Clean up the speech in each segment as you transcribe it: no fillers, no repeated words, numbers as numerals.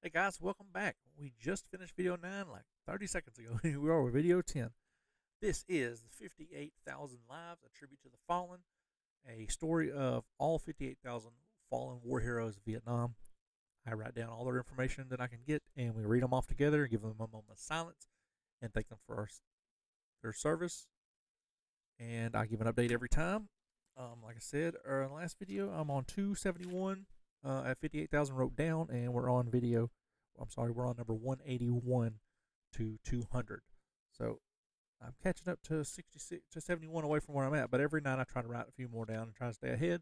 Hey guys, welcome back. We just finished video 9 like 30 seconds ago. We are with video 10. This is the 58,000 Lives, a tribute to the fallen, a story of all 58,000 fallen war heroes of Vietnam. I write down all their information that I can get, and we read them off together, give them a moment of silence, and thank them for their service. And I give an update every time. Like I said in the last video, I'm on 271 at 58,000 wrote down, and we're on video. I'm sorry, we're on number 181 to 200. So I'm catching up to 66 to 71 away from where I'm at. But every night I try to write a few more down and try to stay ahead.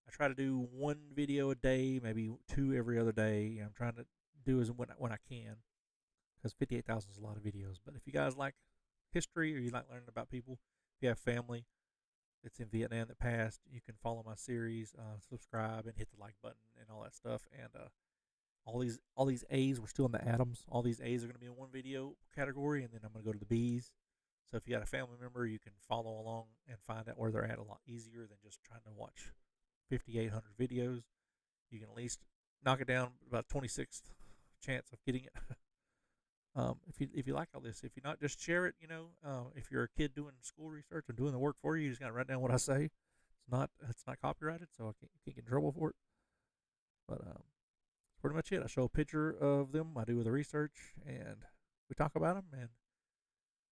I try to do one video a day, maybe two every other day. I'm trying to do as when I can, because 58,000 is a lot of videos. But if you guys like history or you like learning about people, if you have family that's in Vietnam that passed, you can follow my series, subscribe, and hit the like button and all that stuff. And all these A's, we're still in the atoms. All these A's are going to be in one video category, and then I'm going to go to the B's. So if you got a family member, you can follow along and find out where they're at a lot easier than just trying to watch 5,800 videos. You can at least knock it down about 26th chance of getting it. If you like all this, if you not just share it, if you're a kid doing school research and doing the work for you, you just gotta write down what I say. It's not copyrighted, so you can't get in trouble for it. But that's pretty much it. I show a picture of them. I do the research, and we talk about them. And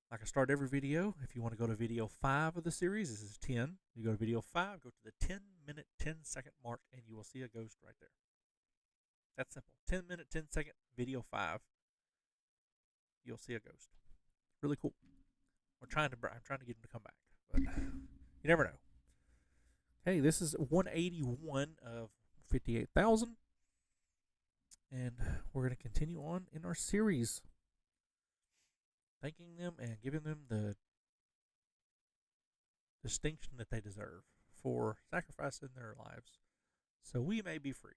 like I start every video, if you want to go to video 5 of the series, this is 10. You go to video 5, go to the 10-minute, 10-second mark, and you will see a ghost right there. That's simple. 10-minute, 10-second video 5. You'll see a ghost. Really cool. I'm trying to get him to come back, but you never know. Hey, this is 181 of 58,000, and we're going to continue on in our series, thanking them and giving them the distinction that they deserve for sacrificing their lives so we may be free.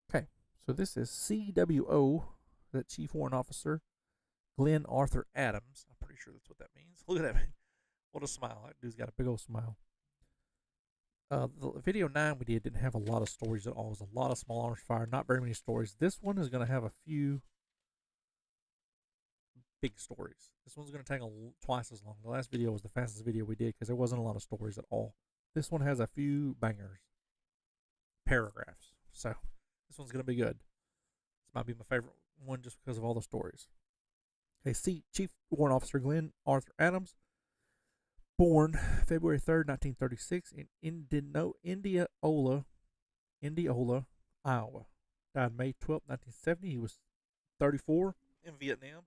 Okay, so this is CWO, that Chief Warrant Officer Glenn Arthur Adams. I'm pretty sure that's what that means. Look at that man. What a smile. That dude's got a big old smile. The video 9 we didn't have a lot of stories at all. It was a lot of small arms fire, not very many stories. This one is going to have a few big stories. This one's going to take twice as long. The last video was the fastest video we did because there wasn't a lot of stories at all. This one has a few bangers, paragraphs. So this one's going to be good. This might be my favorite one just because of all the stories. Okay, Chief Warrant Officer Glenn Arthur Adams, born February 3rd, 1936, in Indianola, Iowa. Died May 12th, 1970. He was 34 in Vietnam.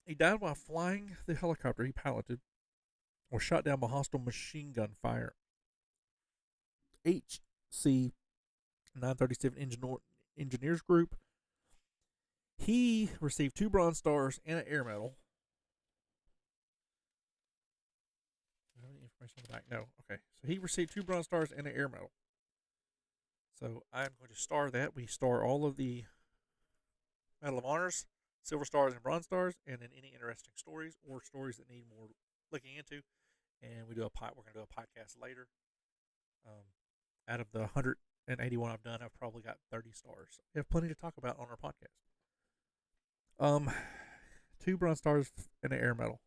He died while flying the helicopter he piloted, was shot down by hostile machine gun fire. HC 937 Engineers Group. He received 2 Bronze Stars and an Air Medal. Do I have any information on the back? No. Okay. So he received 2 Bronze Stars and an Air Medal. So I'm going to star that. We star all of the Medal of Honors, Silver Stars, and Bronze Stars, and then any interesting stories or stories that need more looking into. And we're going to do a podcast later. Um, Out of the 181 I've done, I've probably got 30 stars. So we have plenty to talk about on our podcast. 2 Bronze Stars and an Air Medal.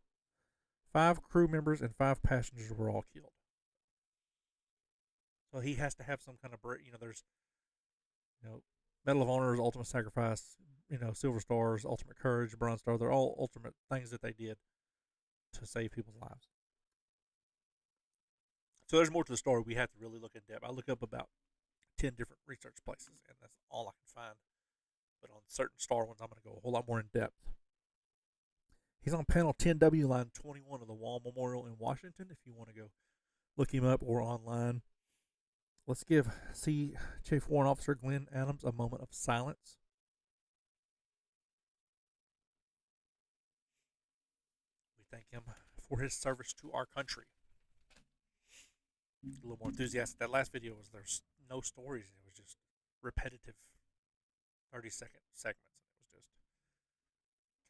5 crew members and 5 passengers were all killed. So he has to have some kind of there's Medal of Honor, Ultimate Sacrifice, Silver Stars, Ultimate Courage, Bronze Star. They're all ultimate things that they did to save people's lives. So there's more to the story. We have to really look in depth. I look up about 10 different research places, and that's all I can find. But on certain star ones, I'm going to go a whole lot more in depth. He's on panel 10W, line 21 of the Wall Memorial in Washington, if you want to go look him up or online. Let's give Chief Warrant Officer Glenn Adams a moment of silence. We thank him for his service to our country. A little more enthusiastic. That last video there's no stories. It was just repetitive 30-second segments. It was just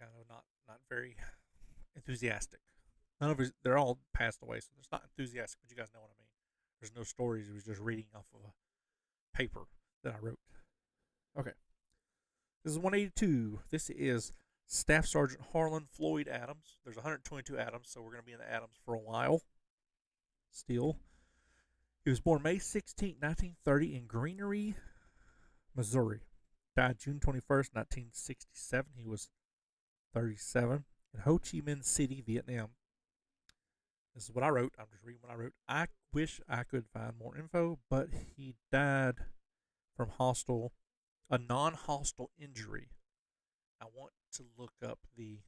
kind of not very enthusiastic. None of his, they're all passed away, so it's not enthusiastic, but you guys know what I mean. There's no stories. It was just reading off of paper that I wrote. Okay. This is 182. This is Staff Sergeant Harlan Floyd Adams. There's 122 Adams, so we're going to be in the Adams for a while. Still. He was born May 16, 1930 in Greenery, Missouri. Died June 21st, 1967. He was 37. In Ho Chi Minh City, Vietnam. This is what I wrote. I'm just reading what I wrote. I wish I could find more info, but he died from a non-hostile injury. I want to look up the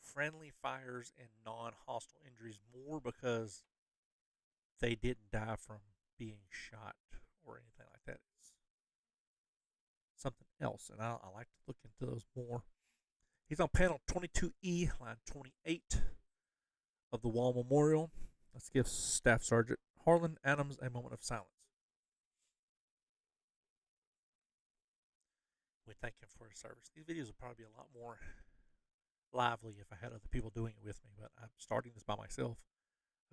friendly fires and non-hostile injuries more because they didn't die from being shot or anything like that. It's something else, and I like to look into those more. He's on panel 22E, line 28 of the Wall Memorial. Let's give Staff Sergeant Harlan Adams a moment of silence. We thank him for his service. These videos would probably be a lot more lively if I had other people doing it with me, but I'm starting this by myself.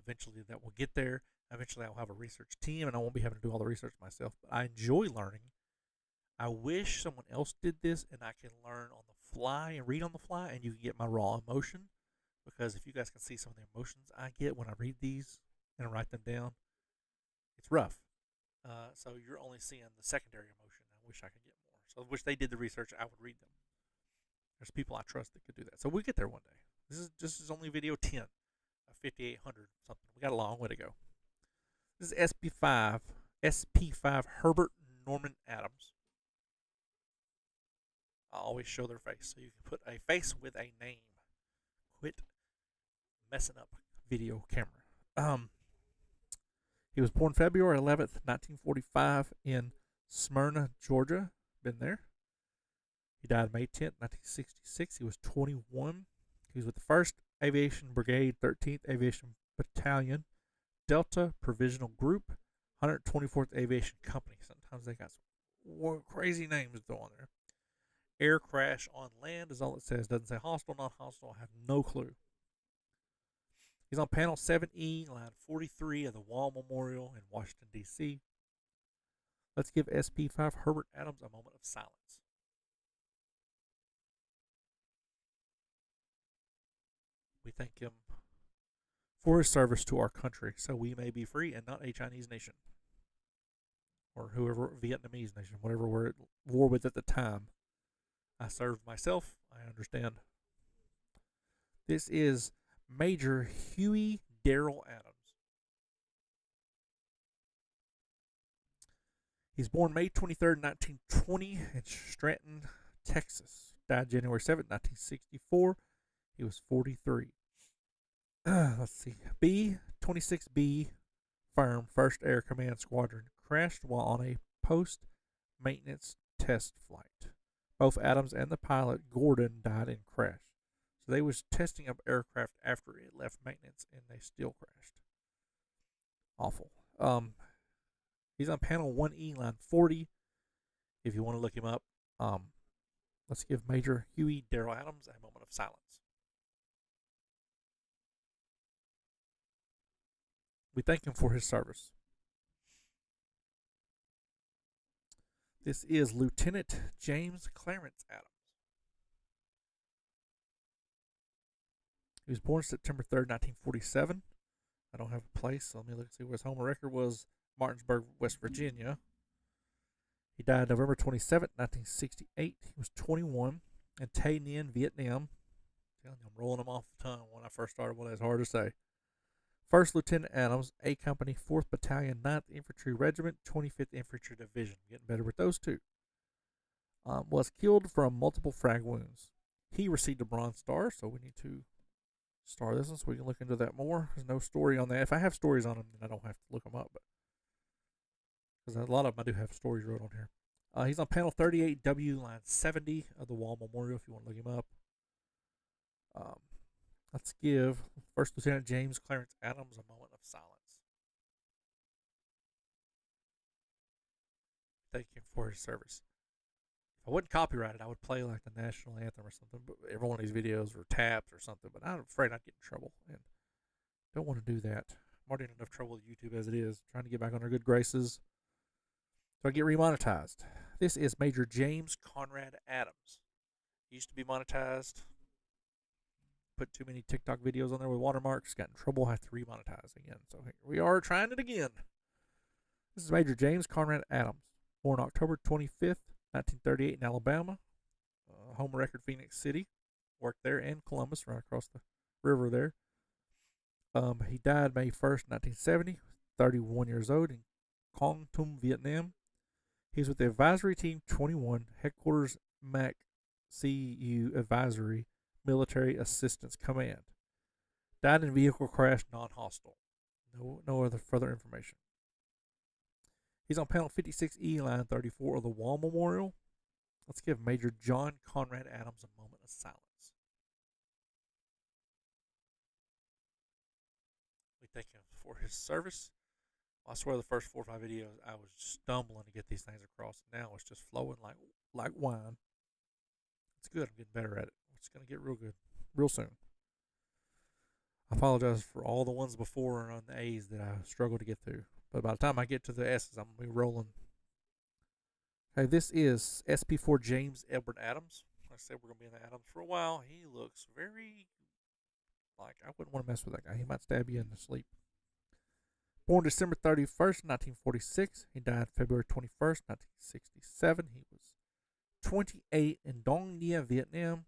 Eventually that will get there. Eventually I'll have a research team and I won't be having to do all the research myself, but I enjoy learning. I wish someone else did this and I can learn on the fly and read on the fly and you can get my raw emotion, because if you guys can see some of the emotions I get when I read these and write them down, it's rough. So you're only seeing the secondary emotion. I wish I could get more. So I wish they did the research. I would read them. There's people I trust that could do that. So we get there one day. This is only video 10 of 5,800 something. We got a long way to go. This is SP5 Herbert Norman Adams. I always show their face, so you can put a face with a name. Quit messing up video camera. He was born February 11th, 1945 in Smyrna, Georgia. Been there. He died May 10th, 1966. He was 21. He was with the 1st Aviation Brigade, 13th Aviation Battalion, Delta Provisional Group, 124th Aviation Company. Sometimes they got some crazy names to throw on there. Air crash on land is all it says. Doesn't say hostile, not hostile. I have no clue. He's on panel 7E, line 43 of the Wall Memorial in Washington, D.C. Let's give SP5 Herbert Adams a moment of silence. We thank him for his service to our country so we may be free and not a Chinese nation. Or whoever, Vietnamese nation, whatever we're at war with at the time. I served myself. I understand. This is Major Huey Darrell Adams. He's born May 23rd, 1920 in Stratton, Texas. Died January 7th, 1964. He was 43. Let's see. B-26B Firm 1st Air Command Squadron crashed while on a post-maintenance test flight. Both Adams and the pilot, Gordon, died in crash. So they was testing up aircraft after it left maintenance, and they still crashed. Awful. He's on panel 1E, line 40. If you want to look him up, let's give Major Huey Darrell Adams a moment of silence. We thank him for his service. This is Lieutenant James Clarence Adams. He was born September 3rd, 1947. I don't have a place, so let me look and see where his home record was. Martinsburg, West Virginia. He died November 27th, 1968. He was 21 in Tay Ninh, Vietnam. I'm rolling them off the tongue when I first started. Well, it's hard to say. First Lieutenant Adams, A Company, 4th Battalion, 9th Infantry Regiment, 25th Infantry Division. Getting better with those two. Was killed from multiple frag wounds. He received a Bronze Star, so we need to star this one so we can look into that more. There's no story on that. If I have stories on them, then I don't have to look them up. Because a lot of them I do have stories wrote on here. He's on panel 38W, line 70 of the Wall Memorial, if you want to look him up. Let's give First Lieutenant James Clarence Adams a moment of silence. Thank him for his service. If I wasn't copyrighted, I would play like the national anthem or something. But every one of these videos were tapped or something. But I'm afraid I'd get in trouble, and don't want to do that. I'm already in enough trouble with YouTube as it is. Trying to get back on their good graces. Do I get remonetized? This is Major James Conrad Adams. He used to be monetized. Put too many TikTok videos on there with watermarks. Got in trouble. Have to remonetize again. So here we are trying it again. This is Major James Conrad Adams. Born October 25th, 1938 in Alabama. Home record Phoenix City. Worked there and Columbus, right across the river there. He died May 1st, 1970. 31 years old in Quang Tum, Vietnam. He's with the Advisory Team 21, Headquarters MAC CU Advisory Military Assistance Command. Died in vehicle crash, non-hostile. No other further information. He's on panel 56E, line 34 of the Wall Memorial. Let's give Major John Conrad Adams a moment of silence. We thank him for his service. I swear the first 4 or 5 videos I was stumbling to get these things across. Now it's just flowing like wine. It's good. I'm getting better at it. It's going to get real good real soon. I apologize for all the ones before on the A's that I struggled to get through. But by the time I get to the S's, I'm going to be rolling. Okay, this is SP4 James Edward Adams. Like I said, we're going to be in the Adams for a while. He looks very like I wouldn't want to mess with that guy. He might stab you in the sleep. Born December 31st, 1946. He died February 21st, 1967. He was 28 in Dong Nha, Vietnam.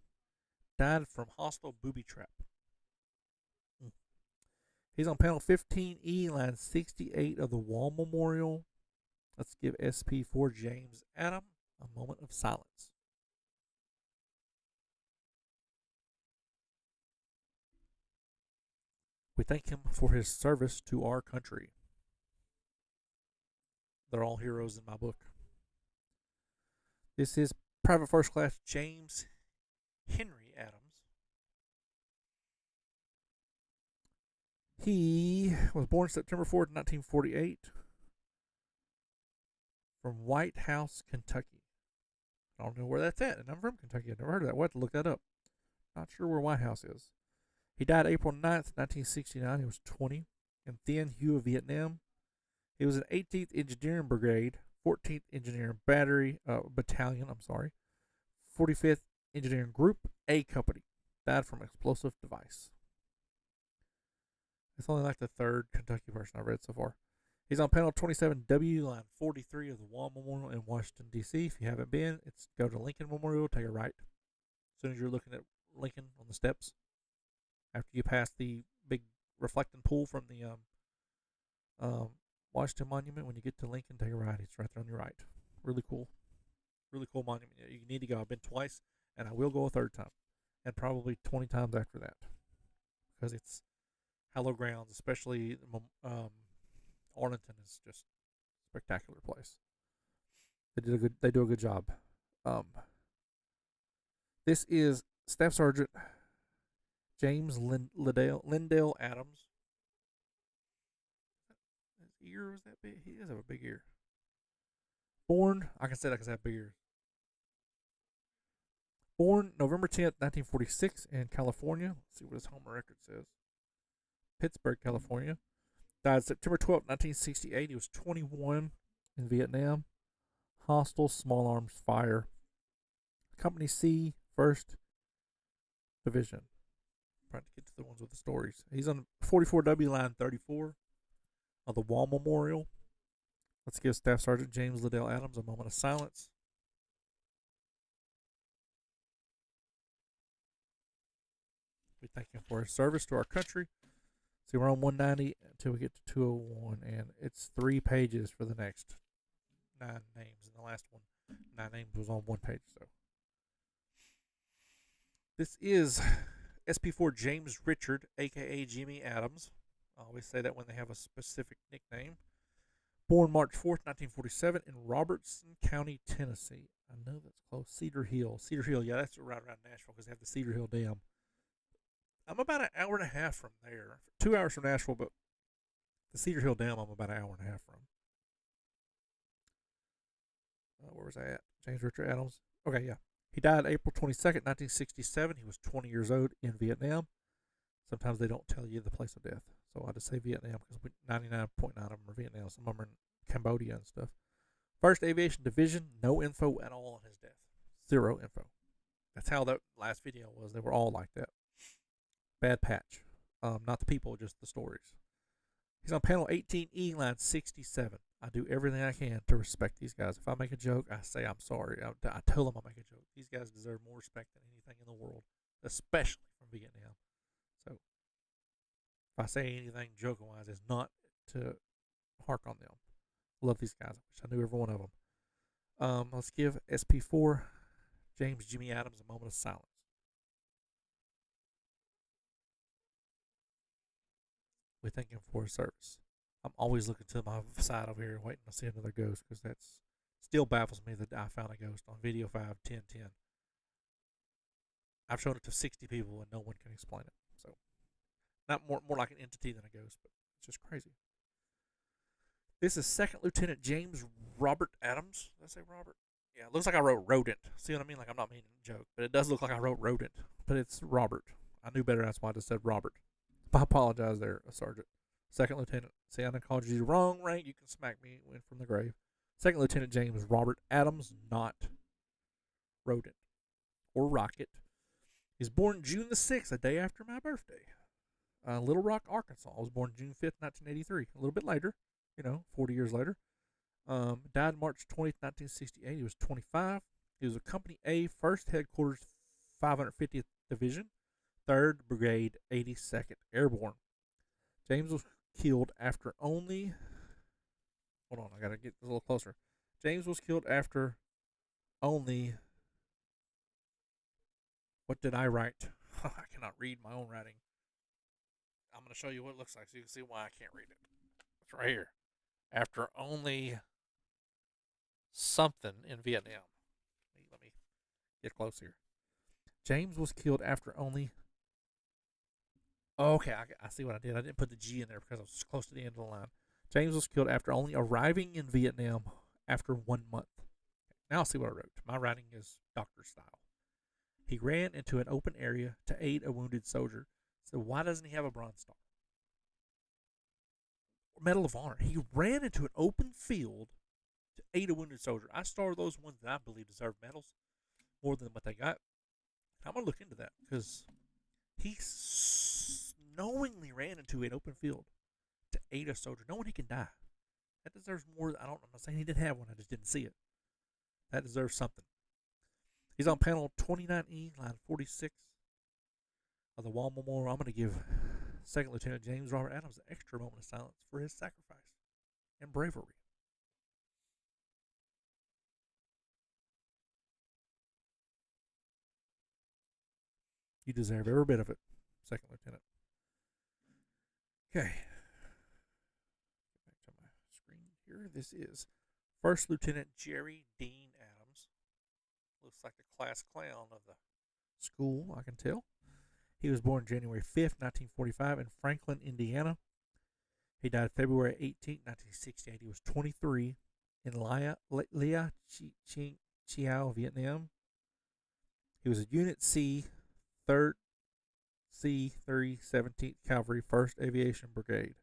Died from hostile booby trap. He's on panel 15E, line 68 of the Wall Memorial. Let's give SP4 James Adams a moment of silence. We thank him for his service to our country. They're all heroes in my book. This is Private First Class James Henry Adams. He was born September 4th, 1948, from White House, Kentucky. I don't know where that's at, and I'm from Kentucky. I've never heard of that. We'll have to look that up. Not sure where White House is. He died April 9th, 1969. He was 20 in Thien Hue, Vietnam. He was in 18th Engineering Brigade, 14th Engineering Battalion, 45th Engineering Group A Company. Died from explosive device. It's only like the third Kentucky person I've read so far. He's on panel 27W, line 43 of the Wall Memorial in Washington, D.C. If you haven't been, go to Lincoln Memorial, take a right. As soon as you're looking at Lincoln on the steps, after you pass the big reflecting pool from the Washington Monument, when you get to Lincoln, take a right. It's right there on your right. Really cool. Really cool monument. You need to go. I've been twice, and I will go a third time, and probably 20 times after that, because it's hallowed grounds, especially Arlington is just a spectacular place. They do a good job. This is Staff Sergeant James Lindale Adams. His ear was that big? He does have a big ear. Born, I can say big ears. Born November 10th, 1946 in California. Let's see what his home record says. Pittsburgh, California. Died September 12th, 1968. He was 21 in Vietnam. Hostile Small Arms Fire. Company C, 1st Division. Trying to get to the ones with the stories. He's on 44W, line 34 of the Wall Memorial. Let's give Staff Sergeant James Liddell Adams a moment of silence. We thank him for his service to our country. See, we're on 190 until we get to 201, and it's 3 pages for the next 9 names. And the last one, 9 names, was on 1 page. So this is SP4 James Richard, a.k.a. Jimmy Adams. I always say that when they have a specific nickname. Born March 4th, 1947 in Robertson County, Tennessee. I know that's close. Cedar Hill. Cedar Hill, yeah, that's right around Nashville because they have the Cedar Hill Dam. I'm about an hour and a half from there. 2 hours from Nashville, but the Cedar Hill Dam I'm about an hour and a half from. Where was I at? James Richard Adams. Okay, yeah. He died April 22nd, 1967. He was 20 years old in Vietnam. Sometimes they don't tell you the place of death. So I just say Vietnam because 99.9 of them are Vietnam. Some of them are in Cambodia and stuff. 1st Aviation Division, no info at all on his death. 0 info. That's how that last video was. They were all like that. Bad patch. Not the people, just the stories. He's on panel 18E, line 67. I do everything I can to respect these guys. If I make a joke, I say I'm sorry. I tell them I make a joke. These guys deserve more respect than anything in the world, especially from Vietnam. So if I say anything joking-wise, it's not to hark on them. Love these guys. I wish I knew every one of them. Let's give SP4 James Jimmy Adams a moment of silence. We thank him for his service. I'm always looking to my side over here waiting to see another ghost, because that still baffles me that I found a ghost on video 51010. I've shown it to 60 people and no one can explain it. So not more like an entity than a ghost, but it's just crazy. This is Second Lieutenant James Robert Adams. Did I say Robert? Yeah, it looks like I wrote rodent. See what I mean? Like, I'm not meaning a joke, but it does look like I wrote rodent, but it's Robert. I knew better, that's why I just said Robert. I apologize there, Sergeant. Second Lieutenant. See, I done called you the wrong rank. You can smack me when from the grave. Second Lieutenant James Robert Adams, not rodent or rocket. He's born June the 6th, a day after my birthday. Little Rock, Arkansas. I was born June 5th, 1983. A little bit later, 40 years later. Died March 20th, 1968. He was 25. He was a Company A, 1st Headquarters, 550th Division, 3rd Brigade, 82nd Airborne. James was killed after only... Hold on, I gotta get a little closer. James was killed after only... What did I write? I cannot read my own writing. I'm going to show you what it looks like so you can see why I can't read it. It's right here. After only something in Vietnam. Let me get close here. James was killed after only... Okay, I see what I did. I didn't put the G in there because I was close to the end of the line. James was killed after only arriving in Vietnam after 1 month. Now I'll see what I wrote. My writing is doctor style. He ran into an open area to aid a wounded soldier. So why doesn't he have a Bronze Star? Medal of Honor. He ran into an open field to aid a wounded soldier. I star those ones that I believe deserve medals more than what they got. I'm going to look into that because he knowingly ran into an open field to aid a soldier. Knowing he can die. That deserves more. I'm not saying he didn't have one. I just didn't see it. That deserves something. He's on panel 29E, line 46 of the Wall Memorial. I'm going to give Second Lieutenant James Robert Adams an extra moment of silence for his sacrifice and bravery. You deserve every bit of it, Second Lieutenant. Okay. Get back to my screen here. This is First Lieutenant Jerry Dean Adams. Looks like the class clown of the school, I can tell. He was born January 5th, 1945 in Franklin, Indiana. He died February 18th, 1968. He was 23 in Lia Chiao, Vietnam. He was a Unit C, 3rd C-3 17th Cavalry, 1st Aviation Brigade.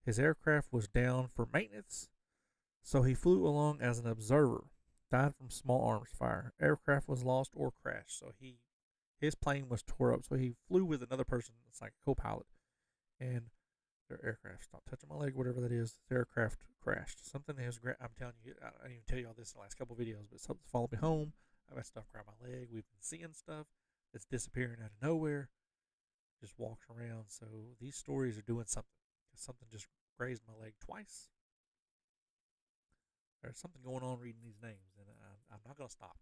His aircraft was down for maintenance, so he flew along as an observer. Died from small arms fire. Aircraft was lost or crashed, so his plane was tore up, so he flew with another person. It's like a co-pilot, and their aircraft stopped touching my leg, whatever that is. Their aircraft crashed. Something is great. I'm telling you, I didn't even tell you all this in the last couple of videos, but something's followed me home. I've had stuff grab my leg. We've been seeing stuff that's disappearing out of nowhere. Just walks around. So these stories are doing something. Something just grazed my leg twice. There's something going on reading these names, and I'm not going to stop.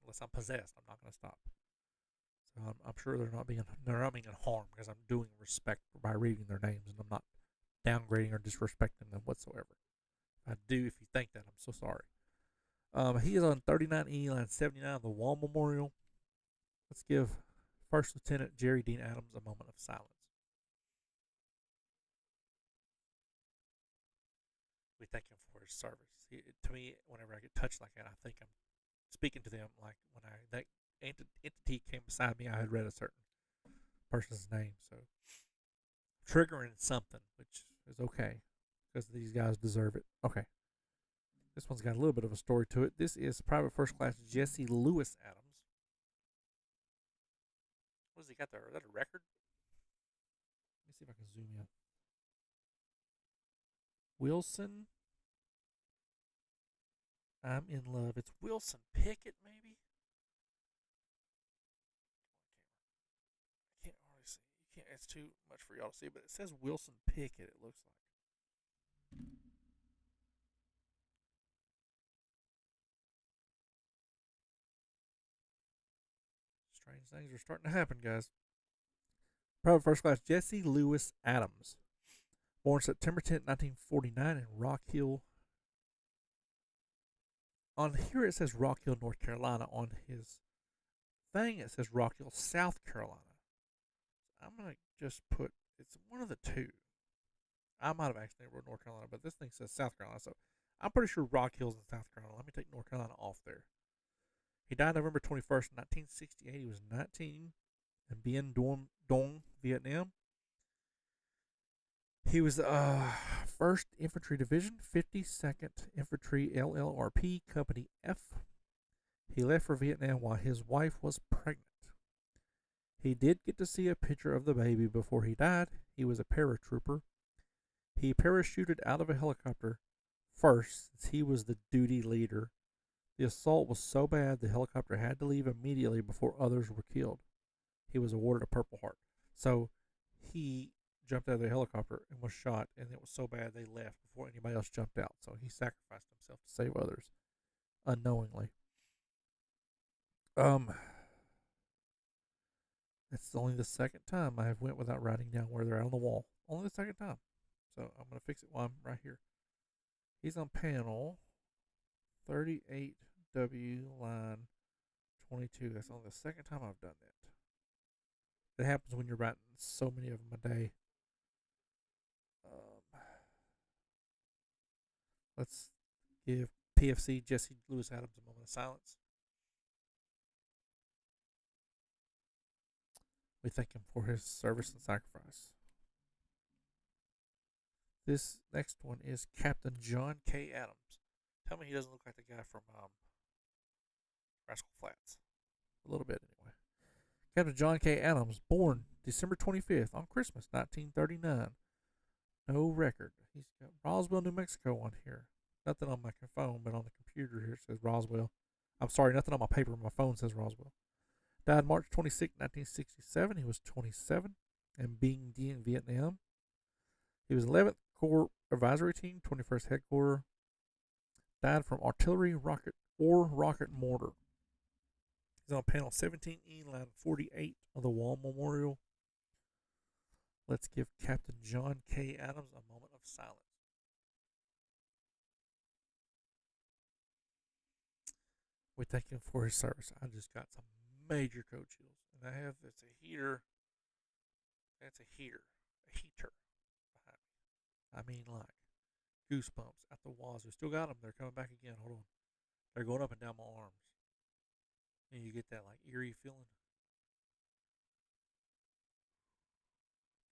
Unless I'm possessed, I'm not going to stop. So I'm sure they're not being harmed because I'm doing respect by reading their names, and I'm not downgrading or disrespecting them whatsoever. If I do, if you think that, I'm so sorry. He is on 39E, line 79 of the Wall Memorial. Let's give First Lieutenant Jerry Dean Adams a moment of silence. We thank him for his service. To me, whenever I get touched like that, I think I'm speaking to them like when that entity came beside me, I had read a certain person's name. So triggering something, which is okay because these guys deserve it. Okay. This one's got a little bit of a story to it. This is Private First Class Jesse Lewis Adams. What has he got there? Is that a record? Let me see if I can zoom in. Wilson. I'm in love. It's Wilson Pickett, maybe? I can't hardly see. You can't. It's too much for y'all to see, but it says Wilson Pickett. It looks like. Strange things are starting to happen, guys. Private First Class Jesse Lewis Adams, born September 10th, 1949, in Rock Hill. On here it says Rock Hill, North Carolina. On his thing it says Rock Hill, South Carolina. I'm gonna just put it's one of the two. I might have accidentally wrote North Carolina, but this thing says South Carolina, so I'm pretty sure Rock Hill's in South Carolina. Let me take North Carolina off there. He died November 21st, 1968. He was 19 in Bien Dong, Vietnam. He was 1st Infantry Division, 52nd Infantry LLRP, Company F. He left for Vietnam while his wife was pregnant. He did get to see a picture of the baby before he died. He was a paratrooper. He parachuted out of a helicopter first since he was the duty leader. The assault was so bad the helicopter had to leave immediately before others were killed. He was awarded a Purple Heart. So he jumped out of the helicopter and was shot, and it was so bad they left before anybody else jumped out. So he sacrificed himself to save others unknowingly. It's only the second time I have went without writing down where they're on the wall. Only the second time. So I'm going to fix it while I'm right here. He's on panel 38W line 22. That's only the second time I've done that. It happens when you're writing so many of them a day. Let's give PFC Jesse Lewis Adams a moment of silence. We thank him for his service and sacrifice. This next one is Captain John K. Adams. Tell me he doesn't look like the guy from Rascal Flatts. A little bit, anyway. Captain John K. Adams, born December 25th on Christmas, 1939. No record. He's got Roswell, New Mexico on here. Nothing on my phone, but on the computer here it says Roswell. I'm sorry, nothing on my paper. My phone says Roswell. Died March 26, 1967. He was 27 and being in Vietnam. He was 11th Corps Advisory Team, 21st Headquarters. Died from artillery, rocket mortar. He's on panel 17E, line 48 of the Wall Memorial. Let's give Captain John K. Adams a moment of silence. We thank him for his service. I just got some major cold chills, and I have it's a heater. That's a heater behind me. I mean, like goosebumps at the wazoo. Still got them. They're coming back again. Hold on. They're going up and down my arms, and you get that like eerie feeling.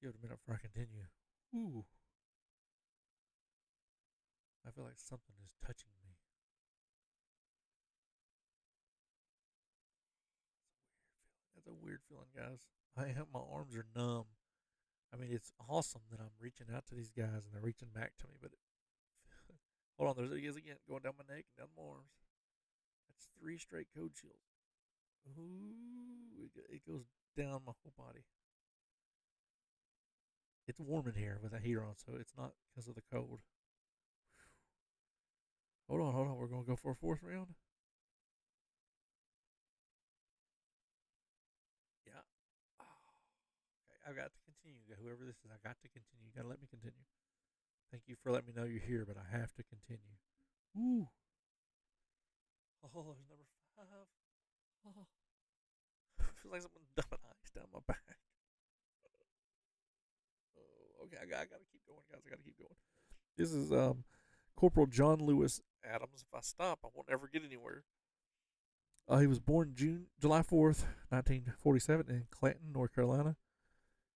Give it a minute before I continue. Ooh, I feel like something is touching me. That's a weird feeling, guys. My arms are numb. I mean, it's awesome that I'm reaching out to these guys and they're reaching back to me, but hold on, there it is again, going down my neck and down my arms. That's 3 straight cold chills. Ooh, it goes down my whole body. It's warm in here with a heater on, so it's not because of the cold. Hold on. We're going to go for a 4th round. Yeah. Okay, I've got to continue. Whoever this is, I got to continue. You got to let me continue. Thank you for letting me know you're here, but I have to continue. Ooh. Oh, there's number 5. Oh. Feels like someone's dumping ice down my back. Oh, okay, I got to keep going, guys. I got to keep going. This is Corporal John Lewis Adams. If I stop, I won't ever get anywhere. He was born July 4th, 1947 in Clanton, North Carolina.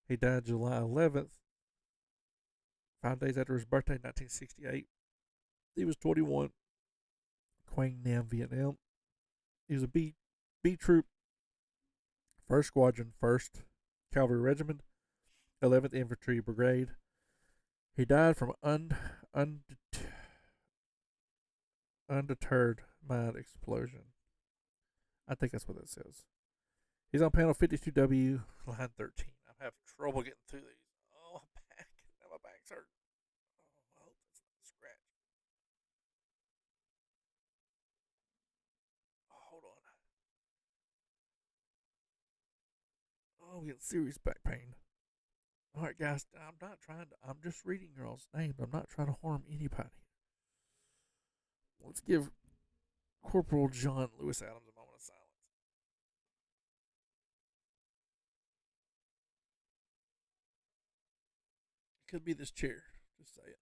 He died July 11th, 5 days after his birthday, 1968. He was 21 Quang Nam, Vietnam. He was a B troop, 1st Squadron, 1st Cavalry Regiment, 11th Infantry Brigade. He died from undeterred mine explosion. I think that's what that says. He's on panel 52W, line 13. I'm having trouble getting through these. Oh, back. Now my back's hurt. Oh, I hope that's not a scratch. Oh, hold on. Oh, I'm getting serious back pain. All right, guys. I'm not trying to. I'm just reading y'all's names. I'm not trying to harm anybody. Let's give Corporal John Lewis Adams a moment of silence. It could be this chair. Just say it.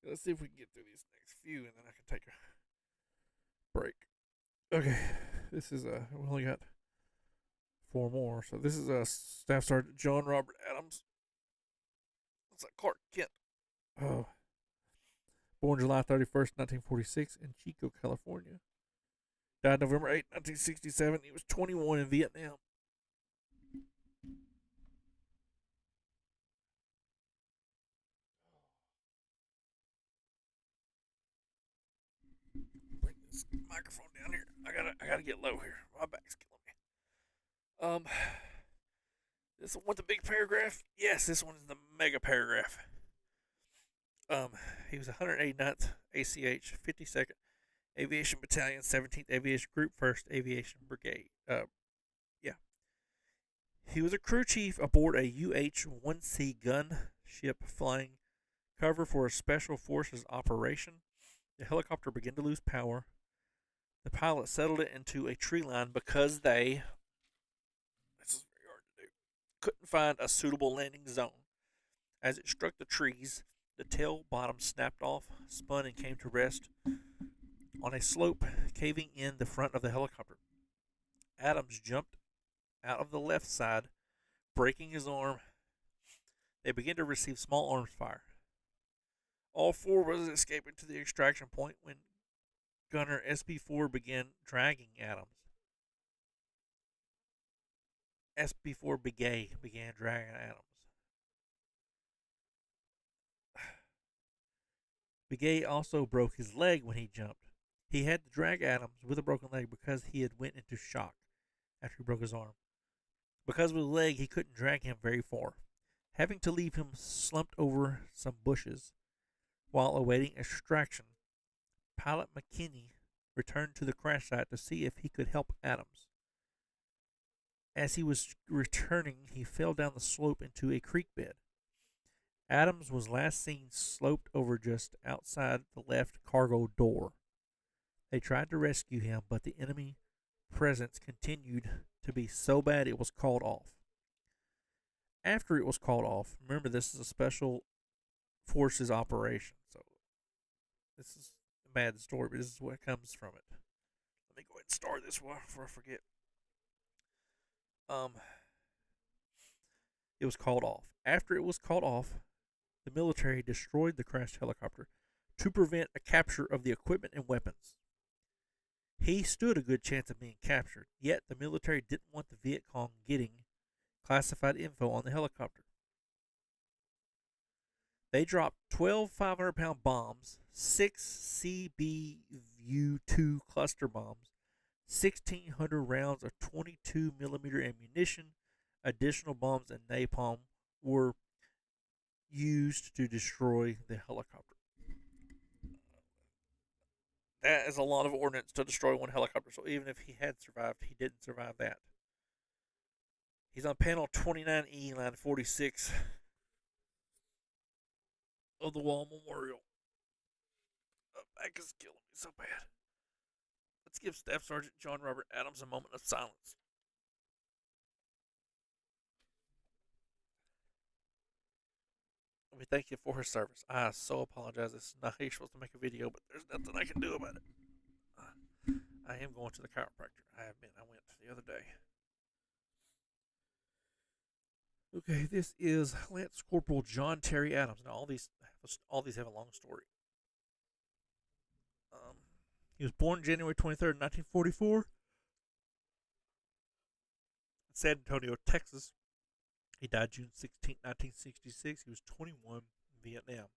Let's see if we can get through these next few, and then I can take a break. Okay, this is we only got 4 more. So this is Staff Sergeant John Robert Adams. It's like Clark Kent. Oh, born July 31st, 1946, in Chico, California. Died November 8, 1967. He was 21 in Vietnam. Bring this microphone down here. I gotta get low here. My back's killing me. This one with the big paragraph? Yes, this one is the mega paragraph. He was 189th ACH, 52nd Aviation Battalion, 17th Aviation Group, 1st Aviation Brigade. Yeah. He was a crew chief aboard a UH-1C gunship flying cover for a special forces operation. The helicopter began to lose power. The pilot settled it into a tree line because they, this is very hard to do, couldn't find a suitable landing zone. As it struck the trees, the tail bottom snapped off, spun, and came to rest on a slope, caving in the front of the helicopter. Adams jumped out of the left side, breaking his arm. They began to receive small arms fire. All 4 was escaping to the extraction point when gunner SB4 began dragging Adams. SB4 began dragging Adams. Begay also broke his leg when he jumped. He had to drag Adams with a broken leg because he had went into shock after he broke his arm. Because of his leg, he couldn't drag him very far, having to leave him slumped over some bushes. While awaiting extraction, Pilot McKinney returned to the crash site to see if he could help Adams. As he was returning, he fell down the slope into a creek bed. Adams was last seen sloped over just outside the left cargo door. They tried to rescue him, but the enemy presence continued to be so bad it was called off. After it was called off, remember this is a special forces operation, so this is a bad story, but this is what comes from it. Let me go ahead and start this one before I forget. It was called off. After it was called off, the military destroyed the crashed helicopter to prevent a capture of the equipment and weapons. He stood a good chance of being captured, yet the military didn't want the Viet Cong getting classified info on the helicopter. They dropped 12 500-pound bombs, 6 CBU-2 cluster bombs, 1,600 rounds of 22 millimeter ammunition. Additional bombs and napalm were used to destroy the helicopter. That is a lot of ordnance to destroy one helicopter. So even if he had survived, he didn't survive that. He's on panel 29E, line 46 of the Wall Memorial. My back is killing me so bad. Let's give Staff Sergeant John Robert Adams a moment of silence. We thank you for his service. I so apologize. This is not how you're supposed to make a video, but there's nothing I can do about it. I am going to the chiropractor. I have been. I went the other day. Okay, this is Lance Corporal John Terry Adams. Now all these have a long story. He was born January 23rd, 1944, in San Antonio, Texas. He died June 16, 1966. He was 21 in Vietnam.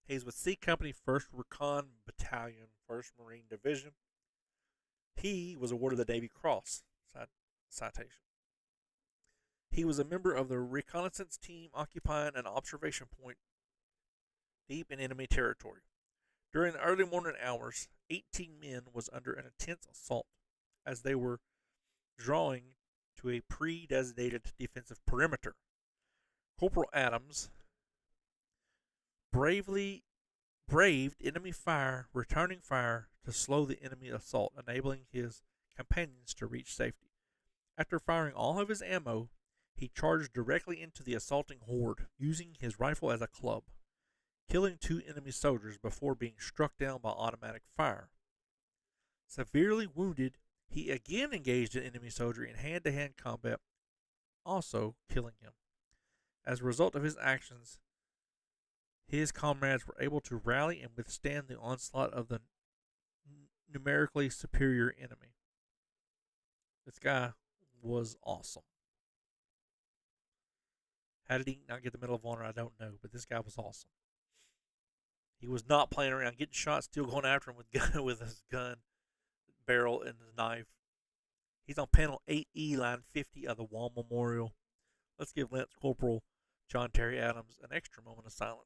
He's with C Company 1st Recon Battalion, 1st Marine Division. He was awarded the Navy Cross citation. He was a member of the reconnaissance team occupying an observation point deep in enemy territory. During the early morning hours, 18 men was under an intense assault as they were drawing to a pre-designated defensive perimeter. Corporal Adams braved enemy fire, returning fire to slow the enemy assault, enabling his companions to reach safety. After firing all of his ammo, he charged directly into the assaulting horde, using his rifle as a club, killing 2 enemy soldiers before being struck down by automatic fire. Severely wounded, he again engaged an enemy soldier in hand-to-hand combat, also killing him. As a result of his actions, his comrades were able to rally and withstand the onslaught of the numerically superior enemy. This guy was awesome. How did he not get the Medal of Honor? I don't know, but this guy was awesome. He was not playing around, getting shot, still going after him with his gun barrel and his knife. He's on panel 8E, line 50 of the Wall Memorial. Let's give Lance Corporal John Terry Adams an extra moment of silence.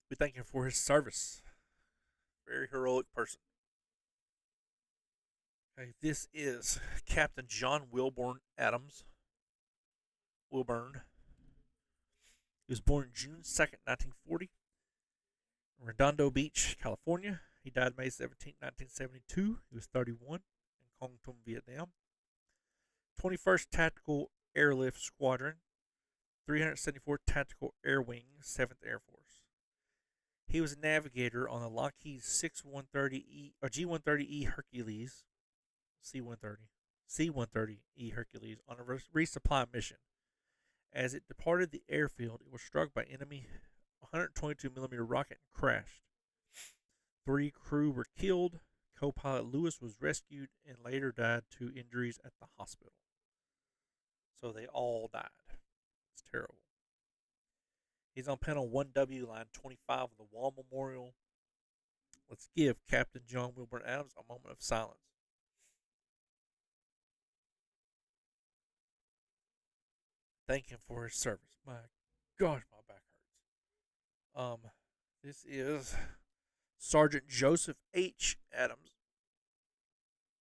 We thank him for his service. Very heroic person. Okay, this is Captain John Wilburn Adams. Wilburn. He was born June 2nd, 1940, in Redondo Beach, California. He died May 17, 1972. He was 31 in Quang Tum, Vietnam. 21st Tactical Airlift Squadron, 374th Tactical Air Wing, 7th Air Force. He was a navigator on the Lockheed G-130E Hercules, C-130E Hercules on a resupply mission. As it departed the airfield, it was struck by enemy 122mm rocket and crashed. 3 crew were killed. Co-pilot Lewis was rescued and later died to injuries at the hospital. So they all died. It's terrible. He's on panel 1W, line 25 of the Wall Memorial. Let's give Captain John Wilburn Adams a moment of silence. Thank him for his service. My gosh, my back hurts. This is Sergeant Joseph H. Adams.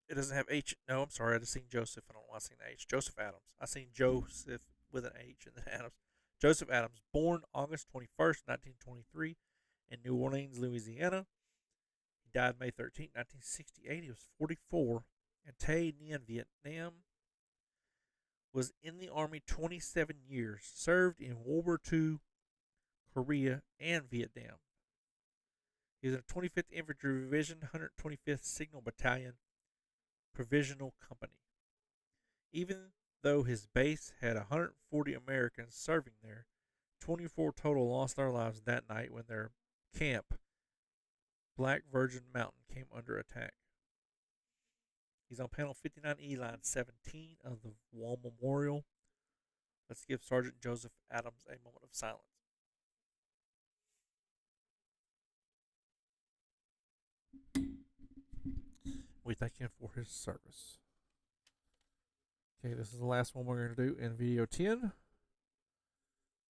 It doesn't have H. No, I'm sorry. I just seen Joseph. I don't know why I seen H. Joseph Adams. I seen Joseph with an H and then Adams. Joseph Adams, born August 21st, 1923, in New Orleans, Louisiana. He died May 13, 1968. He was 44. And Tay Nguyen, Vietnam. Was in the Army 27 years. Served in World War II, Korea, and Vietnam. He was in the 25th Infantry Division, 125th Signal Battalion, Provisional Company. Even though his base had 140 Americans serving there, 24 total lost their lives that night when their camp, Black Virgin Mountain, came under attack. He's on panel 59E, line 17 of the Wall Memorial. Let's give Sergeant Joseph Adams a moment of silence. We thank him for his service. Okay, this is the last one we're going to do in video 10.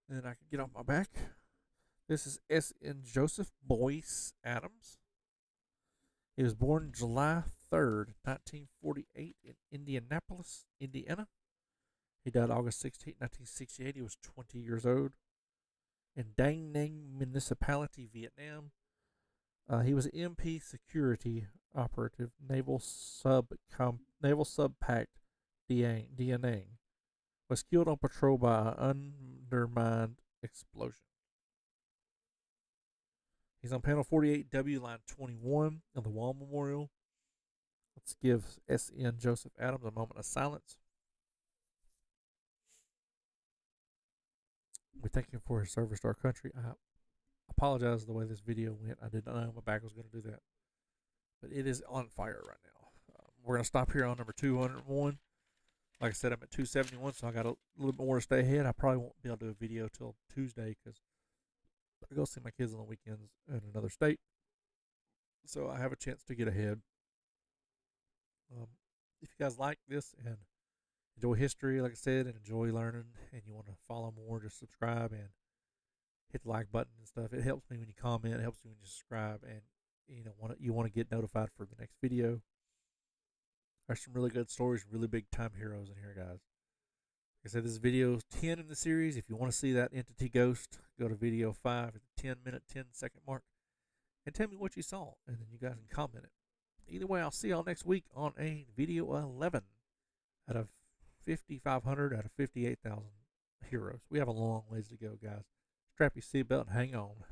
Then I can get off my back. This is S.N. Joseph Boyce Adams. He was born July 3rd, 1948 in Indianapolis, Indiana. He died August 16, 1968. He was 20 years old. In Dang Nang Municipality, Vietnam. He was an MP security operative, Naval Subpact Da Nang. Was killed on patrol by an undermined explosion. He's on panel 48W, line 21 of the Wall Memorial. Let's give S.N. Joseph Adams a moment of silence. We thank him for his service to our country. I apologize the way this video went. I did not know my back was going to do that. But it is on fire right now. We're going to stop here on number 201. Like I said, I'm at 271, so I got a little bit more to stay ahead. I probably won't be able to do a video till Tuesday because I go see my kids on the weekends in another state. So I have a chance to get ahead. If you guys like this and enjoy history, like I said, and enjoy learning, and you want to follow more, just subscribe and hit the like button and stuff. It helps me when you comment. It helps me when you subscribe, and you want to get notified for the next video. There's some really good stories, really big time heroes in here, guys. Like I said, this is video 10 in the series. If you want to see that entity ghost, go to video 5 at the 10-minute, 10-second mark and tell me what you saw, and then you guys can comment it. Either way, I'll see y'all next week on a video 11 out of 5,500 out of 58,000 heroes. We have a long ways to go, guys. Strap your seatbelt and hang on.